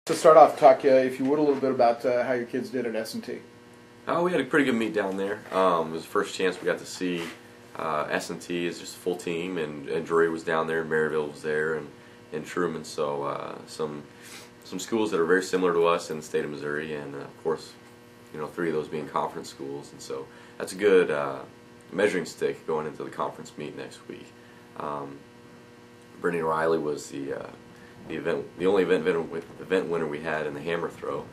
To start off, talk, if you would, a little bit about how your kids did at S&T. We had a pretty good meet down there. It was the first chance we got to see S&T as just a full team, and Drury was down there, and Maryville was there, and Truman. So some schools that are very similar to us in the state of Missouri, and of course, you know, 3 of those being conference schools, and so that's a good measuring stick going into the conference meet next week. Brittany Riley was the only event winner we had in the hammer throw,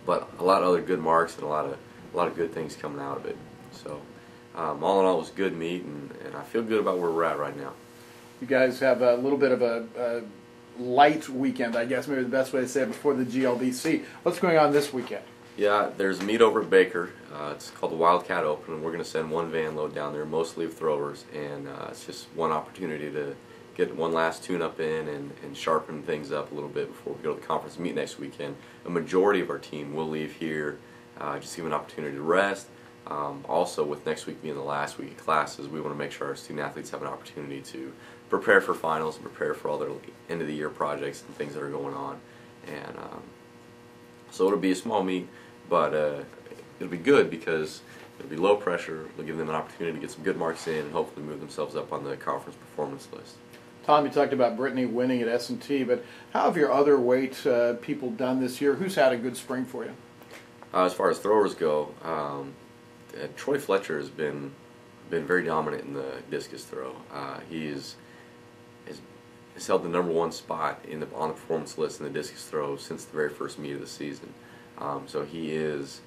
but a lot of other good marks and a lot of good things coming out of it. So all in all, it was a good meet, and I feel good about where we're at right now. You guys have a little bit of a light weekend, I guess, maybe the best way to say it, before the GLVC. What's going on this weekend? Yeah, there's a meet over at Baker. It's called the Wildcat Open, and we're going to send 1 van load down there, mostly of throwers, and it's just one opportunity to get one last tune-up in and sharpen things up a little bit before we go to the conference meet next weekend. A majority of our team will leave here, just give an opportunity to rest. Also, with next week being the last week of classes, we want to make sure our student athletes have an opportunity to prepare for finals and prepare for all their end-of-the-year projects and things that are going on. And so it'll be a small meet, but it'll be good because it'll be low pressure. It'll give them an opportunity to get some good marks in and hopefully move themselves up on the conference performance list. Tom, you talked about Brittany winning at S&T, but how have your other weight people done this year? Who's had a good spring for you? As far as throwers go, Troy Fletcher has been very dominant in the discus throw. He has held the #1 spot on the performance list in the discus throw since the very first meet of the season. So he is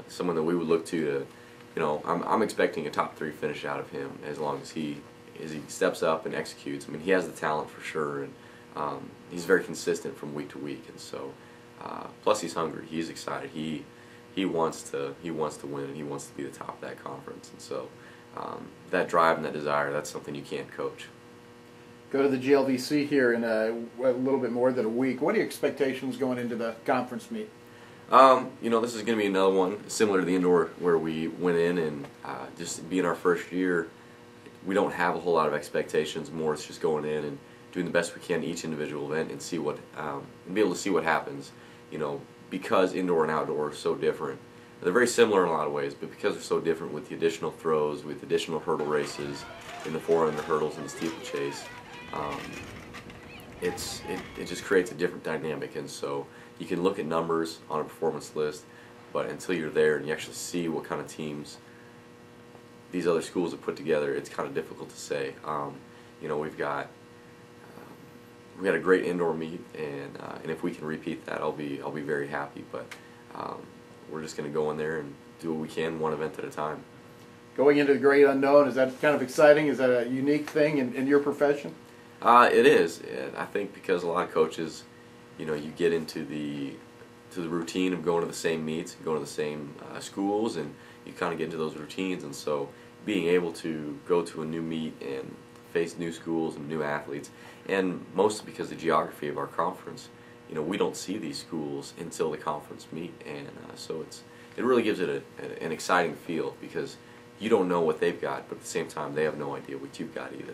someone that we would look to, you know, I'm expecting a top 3 finish out of him as long as he steps up and executes. I mean, he has the talent for sure, and he's very consistent from week to week, and so plus he's hungry, he's excited, he wants to win, and he wants to be the top of that conference, and so that drive and that desire, that's something you can't coach. Go to the GLVC here in a little bit more than a week. What are your expectations going into the conference meet? You know, this is going to be another one similar to the indoor where we went in and just being our first year, we don't have a whole lot of expectations. More, it's just going in and doing the best we can each individual event and see what and be able to see what happens. You know, because indoor and outdoor are so different. They're very similar in a lot of ways, but because they're so different with the additional throws, with additional hurdle races, in the 400 hurdles and the steeplechase, it just creates a different dynamic. And so you can look at numbers on a performance list, but until you're there and you actually see what kind of teams these other schools have put together, it's kind of difficult to say. You know, we had a great indoor meet, and if we can repeat that, I'll be very happy. But we're just going to go in there and do what we can, one event at a time. Going into the great unknown, is that kind of exciting? Is that a unique thing in your profession? It is. I think because a lot of coaches, you know, you get into the routine of going to the same meets, going to the same schools, and you kind of get into those routines, and so being able to go to a new meet and face new schools and new athletes, and mostly because of the geography of our conference, you know, we don't see these schools until the conference meet, and so it really gives it an exciting feel because you don't know what they've got, but at the same time they have no idea what you've got either.